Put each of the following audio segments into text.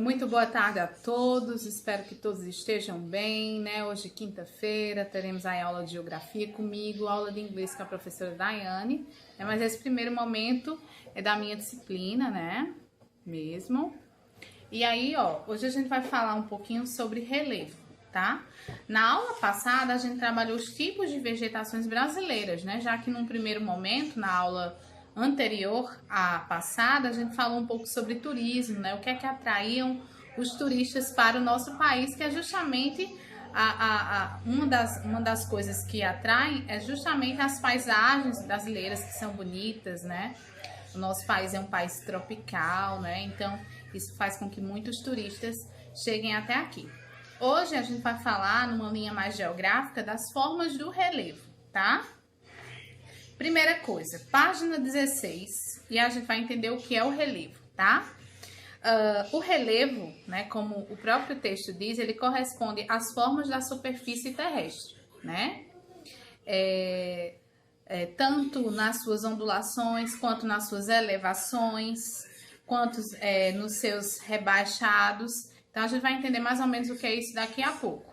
Muito boa tarde a todos, espero que todos estejam bem, né? Hoje, quinta-feira, teremos aí aula de geografia comigo, aula de inglês com a professora Daiane, né? Mas esse primeiro momento é da minha disciplina, né? Mesmo. E aí, hoje a gente vai falar um pouquinho sobre relevo, tá? Na aula passada, a gente trabalhou os tipos de vegetações brasileiras, né? Já que num primeiro momento, na aula anterior à passada, a gente falou um pouco sobre turismo, né? O que é que atraíam os turistas para o nosso país, que é justamente uma das coisas que atraem é justamente as paisagens brasileiras, que são bonitas, né? O nosso país é um país tropical, né? Então, isso faz com que muitos turistas cheguem até aqui. Hoje a gente vai falar, numa linha mais geográfica, das formas do relevo, tá? Primeira coisa, página 16, e a gente vai entender o que é o relevo, tá? O relevo, né, como o próprio texto diz, ele corresponde às formas da superfície terrestre, né? Tanto nas suas ondulações, quanto nas suas elevações, quanto nos seus rebaixados. Então, a gente vai entender mais ou menos o que é isso daqui a pouco.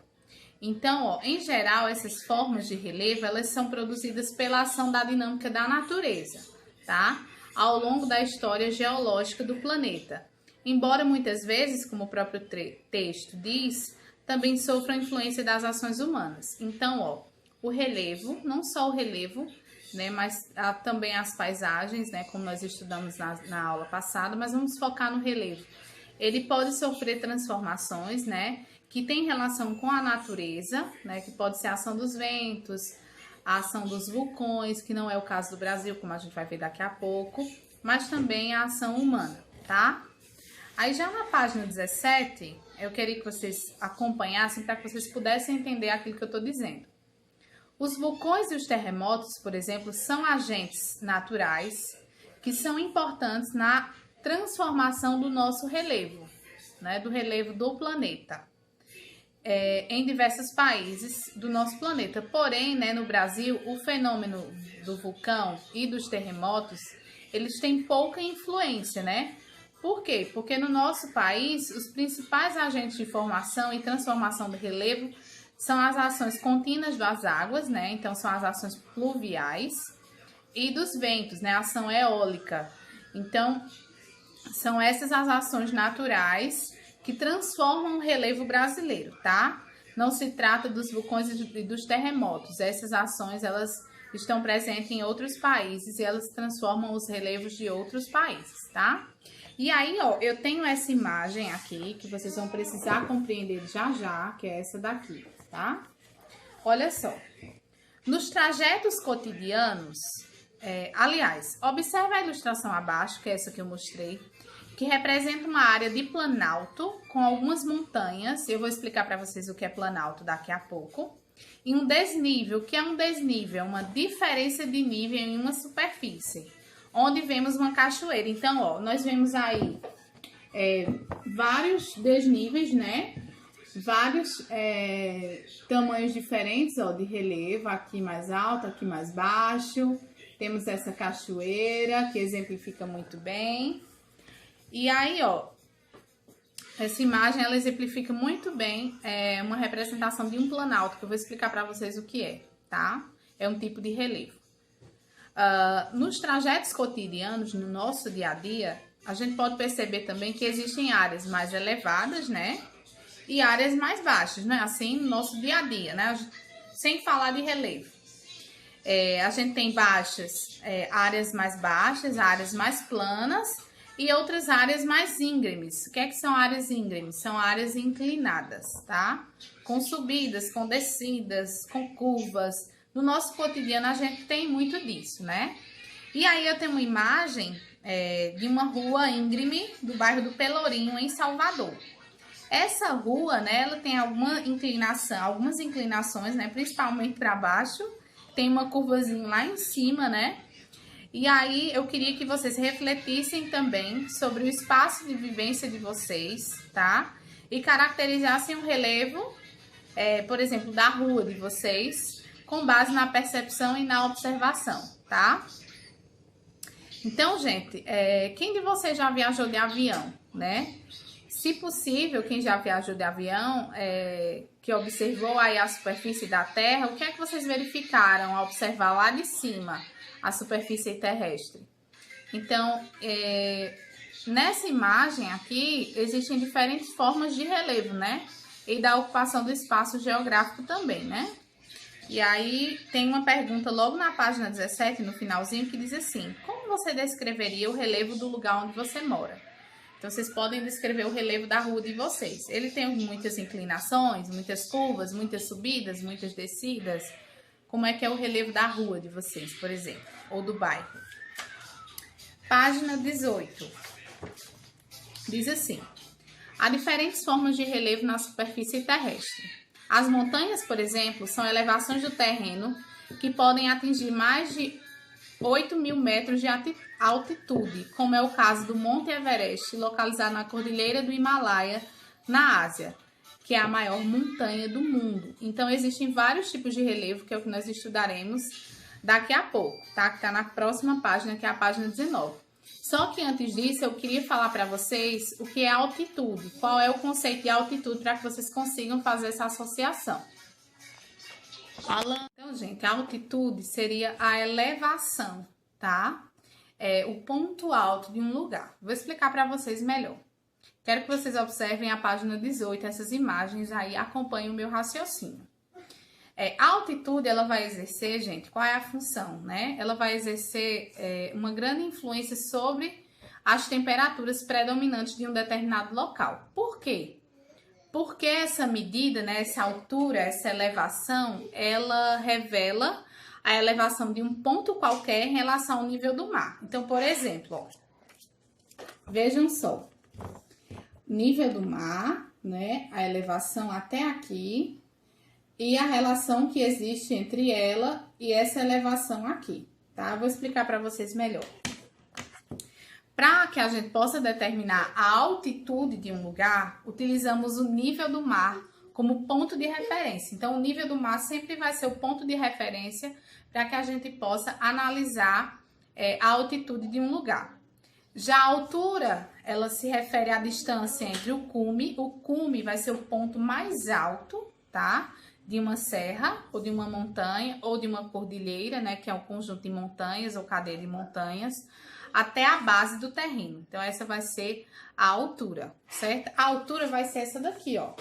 Então, em geral, essas formas de relevo, elas são produzidas pela ação da dinâmica da natureza, tá? Ao longo da história geológica do planeta. Embora muitas vezes, como o próprio texto diz, também sofram influência das ações humanas. Então, o relevo, não só o relevo, né, mas também as paisagens, né, como nós estudamos na aula passada, mas vamos focar no relevo. Ele pode sofrer transformações, né, que tem relação com a natureza, né, que pode ser a ação dos ventos, a ação dos vulcões, que não é o caso do Brasil, como a gente vai ver daqui a pouco, mas também a ação humana, tá? Aí já na página 17, eu queria que vocês acompanhassem para que vocês pudessem entender aquilo que eu estou dizendo. Os vulcões e os terremotos, por exemplo, são agentes naturais que são importantes na transformação do nosso relevo, né, do relevo do planeta. Em diversos países do nosso planeta. Porém, né, no Brasil, o fenômeno do vulcão e dos terremotos, eles têm pouca influência, né? Por quê? Porque no nosso país, os principais agentes de formação e transformação do relevo são as ações contínuas das águas, né? Então, são as ações pluviais e dos ventos, né? A ação eólica. Então, são essas as ações naturais que transformam o relevo brasileiro, tá? Não se trata dos vulcões e dos terremotos. Essas ações, elas estão presentes em outros países e elas transformam os relevos de outros países, tá? E aí, eu tenho essa imagem aqui que vocês vão precisar compreender já, que é essa daqui, tá? Olha só. Nos trajetos cotidianos, aliás, observe a ilustração abaixo, que é essa que eu mostrei, que representa uma área de planalto com algumas montanhas. Eu vou explicar para vocês o que é planalto daqui a pouco. E um desnível. O que é um desnível? Uma diferença de nível em uma superfície, onde vemos uma cachoeira. Então, nós vemos aí vários desníveis, né? Vários tamanhos diferentes, de relevo. Aqui mais alto, aqui mais baixo. Temos essa cachoeira, que exemplifica muito bem. E aí, essa imagem, ela exemplifica muito bem uma representação de um planalto, que eu vou explicar para vocês o que é, tá? É um tipo de relevo. Nos trajetos cotidianos, no nosso dia a dia, a gente pode perceber também que existem áreas mais elevadas, né? E áreas mais baixas, né? Assim, no nosso dia a dia, né? Sem falar de relevo. A gente tem áreas mais baixas, áreas mais planas, e outras áreas mais íngremes. O que é que são áreas íngremes? São áreas inclinadas, tá? Com subidas, com descidas, com curvas. No nosso cotidiano a gente tem muito disso, né? E aí eu tenho uma imagem de uma rua íngreme do bairro do Pelourinho, em Salvador. Essa rua, né, ela tem algumas inclinações, né, principalmente para baixo. Tem uma curvazinha lá em cima, né? E aí, eu queria que vocês refletissem também sobre o espaço de vivência de vocês, tá? E caracterizassem o relevo, por exemplo, da rua de vocês, com base na percepção e na observação, tá? Então, gente, quem de vocês já viajou de avião, né? Se possível, quem já viajou de avião, que observou aí a superfície da Terra, o que é que vocês verificaram ao observar lá de cima a superfície terrestre? Então, nessa imagem aqui, existem diferentes formas de relevo, né? E da ocupação do espaço geográfico também, né? E aí, tem uma pergunta logo na página 17, no finalzinho, que diz assim: como você descreveria o relevo do lugar onde você mora? Então, vocês podem descrever o relevo da rua de vocês. Ele tem muitas inclinações, muitas curvas, muitas subidas, muitas descidas. Como é que é o relevo da rua de vocês, por exemplo, ou do bairro? Página 18. Diz assim: há diferentes formas de relevo na superfície terrestre. As montanhas, por exemplo, são elevações do terreno que podem atingir mais de 8.000 metros de altitude, como é o caso do Monte Everest, localizado na Cordilheira do Himalaia, na Ásia, que é a maior montanha do mundo. Então, existem vários tipos de relevo, que é o que nós estudaremos daqui a pouco, tá? Que está na próxima página, que é a página 19. Só que antes disso, eu queria falar para vocês o que é altitude, qual é o conceito de altitude, para que vocês consigam fazer essa associação. Então, gente, a altitude seria a elevação, tá? O ponto alto de um lugar. Vou explicar para vocês melhor. Quero que vocês observem a página 18, essas imagens aí, acompanhem o meu raciocínio. A altitude, ela vai exercer, gente, qual é a função, né? Ela vai exercer uma grande influência sobre as temperaturas predominantes de um determinado local. Por quê? Porque essa medida, né, essa altura, essa elevação, ela revela a elevação de um ponto qualquer em relação ao nível do mar. Então, por exemplo, ó, vejam só, nível do mar, né, a elevação até aqui e a relação que existe entre ela e essa elevação aqui, tá? Vou explicar para vocês melhor. Para que a gente possa determinar a altitude de um lugar, utilizamos o nível do mar como ponto de referência. Então, o nível do mar sempre vai ser o ponto de referência para que a gente possa analisar a altitude de um lugar. Já a altura, ela se refere à distância entre o cume. O cume vai ser o ponto mais alto, tá? De uma serra, ou de uma montanha, ou de uma cordilheira, né? Que é um conjunto de montanhas ou cadeia de montanhas, até a base do terreno. Então, essa vai ser a altura, certo? A altura vai ser essa daqui, ó.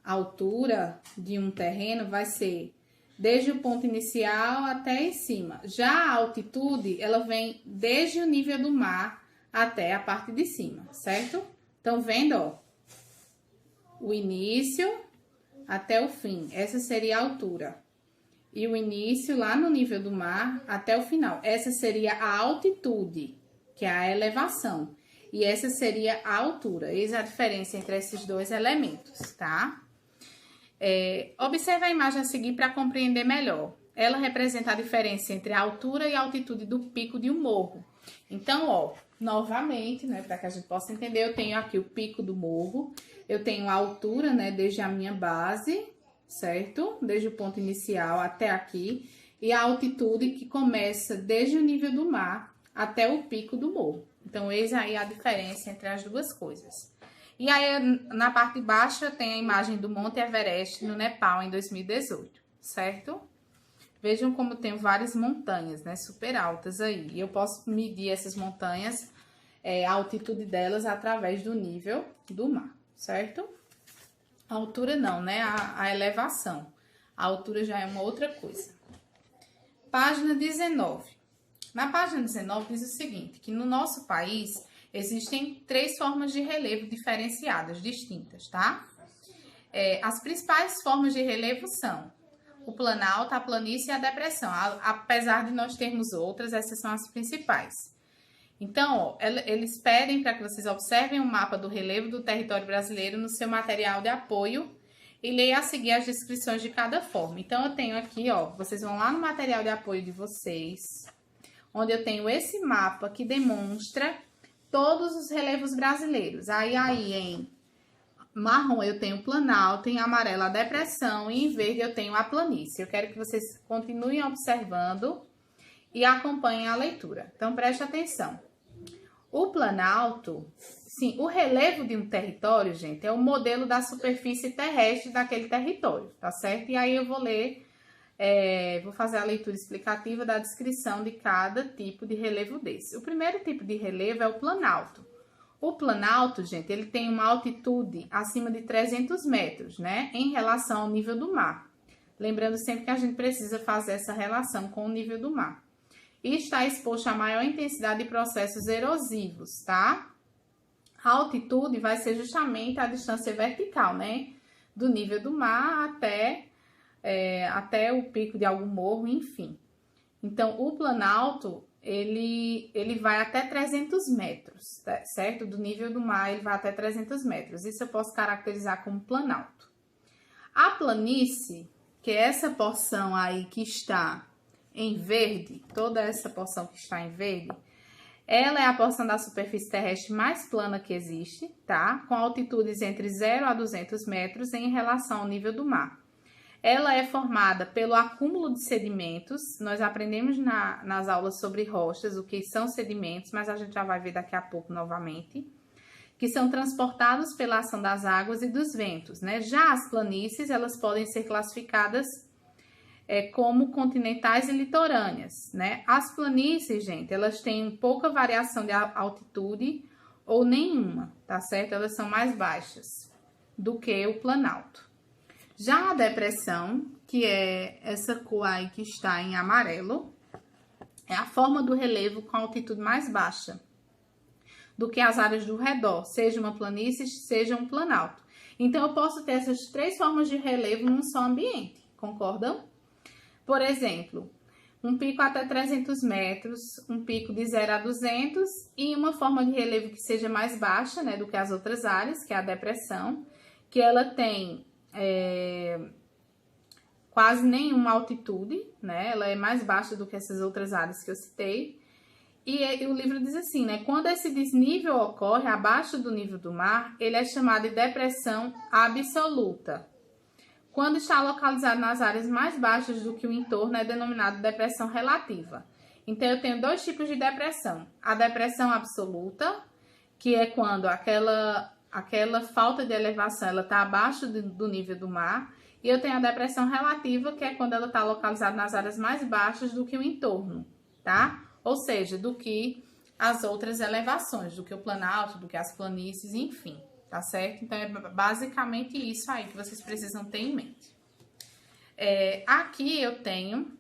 A altura de um terreno vai ser desde o ponto inicial até em cima. Já a altitude, ela vem desde o nível do mar até a parte de cima, certo? Então, vendo, ó, o início até o fim. Essa seria a altura. E o início lá no nível do mar até o final. Essa seria a altitude, que é a elevação. E essa seria a altura. Eis a diferença entre esses dois elementos, tá? Observe a imagem a seguir para compreender melhor. Ela representa a diferença entre a altura e a altitude do pico de um morro. Então, ó, novamente, né, para que a gente possa entender, eu tenho aqui o pico do morro. Eu tenho a altura, né, desde a minha base, certo? Desde o ponto inicial até aqui. E a altitude que começa desde o nível do mar até o pico do morro. Então, eis aí a diferença entre as duas coisas. E aí, na parte de baixo, tem a imagem do Monte Everest, no Nepal, em 2018, certo? Vejam como tem várias montanhas, né? Super altas aí. E eu posso medir essas montanhas, a altitude delas, através do nível do mar, certo? A altura não, né? A elevação. A altura já é uma outra coisa. Página 19. Na página 19 diz o seguinte, que no nosso país existem 3 formas de relevo diferenciadas, distintas, tá? As principais formas de relevo são o planalto, a planície e a depressão. Apesar de nós termos outras, essas são as principais. Então, ó, eles pedem para que vocês observem o mapa do relevo do território brasileiro no seu material de apoio e leia a seguir as descrições de cada forma. Então, eu tenho aqui, ó, vocês vão lá no material de apoio de vocês, onde eu tenho esse mapa que demonstra todos os relevos brasileiros. Aí em marrom eu tenho o planalto, em amarelo a depressão e em verde eu tenho a planície. Eu quero que vocês continuem observando e acompanhem a leitura. Então, preste atenção. O planalto, Sim, o relevo de um território, gente, é o modelo da superfície terrestre daquele território, tá certo? E aí eu vou ler, vou fazer a leitura explicativa da descrição de cada tipo de relevo desse. O primeiro tipo de relevo é o planalto. O planalto, gente, ele tem uma altitude acima de 300 metros, né, em relação ao nível do mar. Lembrando sempre que a gente precisa fazer essa relação com o nível do mar. E está exposto a maior intensidade de processos erosivos, tá? A altitude vai ser justamente a distância vertical, né? Do nível do mar até o pico de algum morro, enfim. Então, o planalto, ele vai até 300 metros, certo? Do nível do mar, ele vai até 300 metros. Isso eu posso caracterizar como planalto. A planície, que é essa porção aí que está em verde, toda essa porção que está em verde, ela é a porção da superfície terrestre mais plana que existe, tá? Com altitudes entre 0 a 200 metros em relação ao nível do mar. Ela é formada pelo acúmulo de sedimentos. Nós aprendemos nas aulas sobre rochas o que são sedimentos, mas a gente já vai ver daqui a pouco novamente, que são transportados pela ação das águas e dos ventos, né? Já as planícies, elas podem ser classificadas como continentais e litorâneas, né? As planícies, gente, elas têm pouca variação de altitude ou nenhuma, tá certo? Elas são mais baixas do que o planalto. Já a depressão, que é essa cor aí que está em amarelo, é a forma do relevo com altitude mais baixa do que as áreas do redor, seja uma planície, seja um planalto. Então, eu posso ter essas três formas de relevo num só ambiente, concordam? Por exemplo, um pico até 300 metros, um pico de 0 a 200 e uma forma de relevo que seja mais baixa, né, do que as outras áreas, que é a depressão, que ela tem quase nenhuma altitude, né, ela é mais baixa do que essas outras áreas que eu citei. E o livro diz assim, né, quando esse desnível ocorre abaixo do nível do mar, ele é chamado de depressão absoluta. Quando está localizado nas áreas mais baixas do que o entorno, é denominado depressão relativa. Então, eu tenho dois tipos de depressão. A depressão absoluta, que é quando aquela falta de elevação ela está abaixo do nível do mar. E eu tenho a depressão relativa, que é quando ela está localizada nas áreas mais baixas do que o entorno, tá? Ou seja, do que as outras elevações, do que o planalto, do que as planícies, enfim. Tá certo? Então, é basicamente isso aí que vocês precisam ter em mente. Aqui eu tenho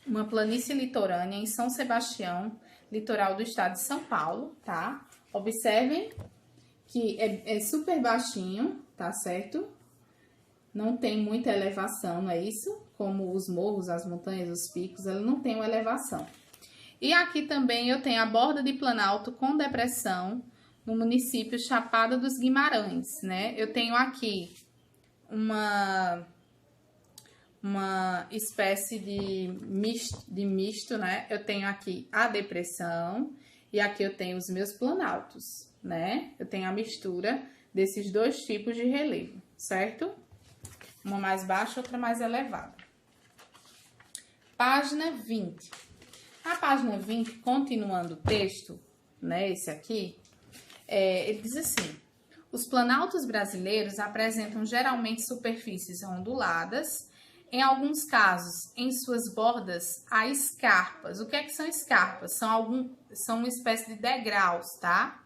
uma planície litorânea em São Sebastião, litoral do estado de São Paulo, tá? Observem que é super baixinho, tá certo? Não tem muita elevação, não é isso? Como os morros, as montanhas, os picos, ela não tem uma elevação. E aqui também eu tenho a borda de planalto com depressão, no município Chapada dos Guimarães, né? Eu tenho aqui uma espécie de misto, né? Eu tenho aqui a depressão e aqui eu tenho os meus planaltos, né? Eu tenho a mistura desses dois tipos de relevo, certo? Uma mais baixa, outra mais elevada. Página 20. A página 20, continuando o texto, né? Esse aqui. Ele diz assim, os planaltos brasileiros apresentam geralmente superfícies onduladas, em alguns casos, em suas bordas, há escarpas. O que é que são escarpas? São uma espécie de degraus, tá?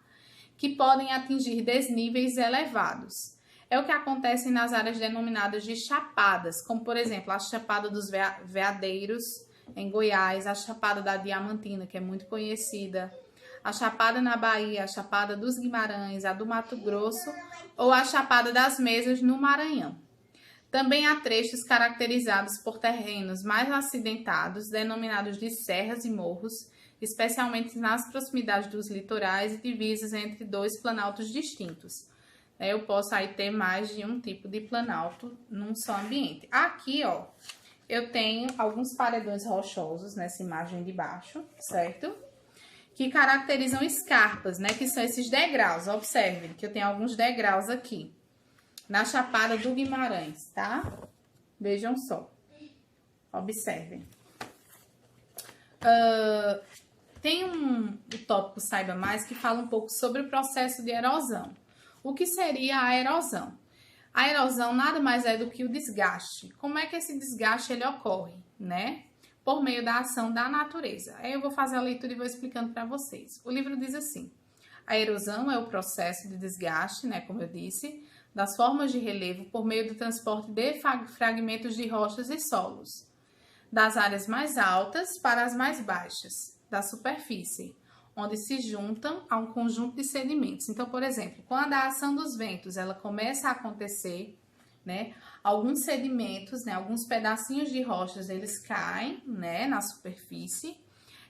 Que podem atingir desníveis elevados. É o que acontece nas áreas denominadas de chapadas, como, por exemplo, a Chapada dos Veadeiros, em Goiás, a Chapada da Diamantina, que é muito conhecida, a Chapada na Bahia, a Chapada dos Guimarães, a do Mato Grosso ou a Chapada das Mesas no Maranhão. Também há trechos caracterizados por terrenos mais acidentados, denominados de serras e morros, especialmente nas proximidades dos litorais e divisas entre dois planaltos distintos. Eu posso aí ter mais de um tipo de planalto num só ambiente. Aqui, ó, eu tenho alguns paredões rochosos nessa imagem de baixo, certo? Que caracterizam escarpas, né? Que são esses degraus. Observem que eu tenho alguns degraus aqui. Na Chapada do Guimarães, tá? Vejam só. Observem. Tem o tópico Saiba Mais que fala um pouco sobre o processo de erosão. O que seria a erosão? A erosão nada mais é do que o desgaste. Como é que esse desgaste ele ocorre, né? Por meio da ação da natureza. Aí eu vou fazer a leitura e vou explicando para vocês. O livro diz assim: a erosão é o processo de desgaste, né, como eu disse, das formas de relevo por meio do transporte de fragmentos de rochas e solos, das áreas mais altas para as mais baixas da superfície, onde se juntam a um conjunto de sedimentos. Então, por exemplo, quando a ação dos ventos ela começa a acontecer, né, alguns sedimentos, né, alguns pedacinhos de rochas, eles caem, né, na superfície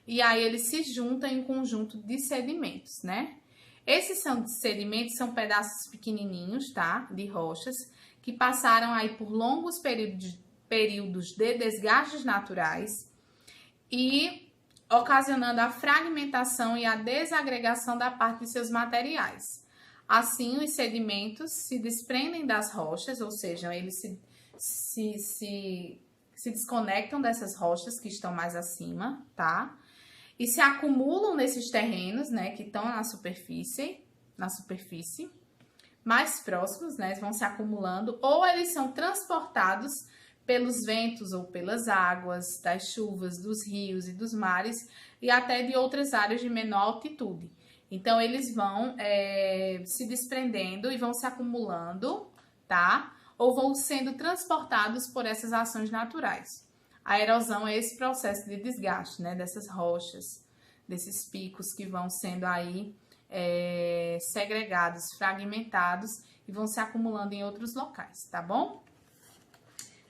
e aí eles se juntam em um conjunto de sedimentos, né? Esses sedimentos são pedaços pequenininhos, tá, de rochas que passaram aí por longos períodos de desgastes naturais e ocasionando a fragmentação e a desagregação da parte de seus materiais. Assim, os sedimentos se desprendem das rochas, ou seja, eles se desconectam dessas rochas que estão mais acima, tá? E se acumulam nesses terrenos, né, que estão na superfície, mais próximos, né, vão se acumulando, ou eles são transportados pelos ventos ou pelas águas, das chuvas, dos rios e dos mares e até de outras áreas de menor altitude. Então, eles vão se desprendendo e vão se acumulando, tá? Ou vão sendo transportados por essas ações naturais. A erosão é esse processo de desgaste, né? Dessas rochas, desses picos que vão sendo aí segregados, fragmentados e vão se acumulando em outros locais, tá bom?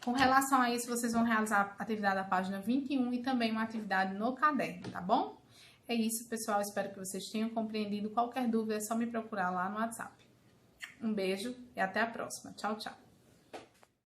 Com relação a isso, vocês vão realizar a atividade da página 21 e também uma atividade no caderno, tá bom? É isso, pessoal. Espero que vocês tenham compreendido. Qualquer dúvida é só me procurar lá no WhatsApp. Um beijo e até a próxima. Tchau, tchau.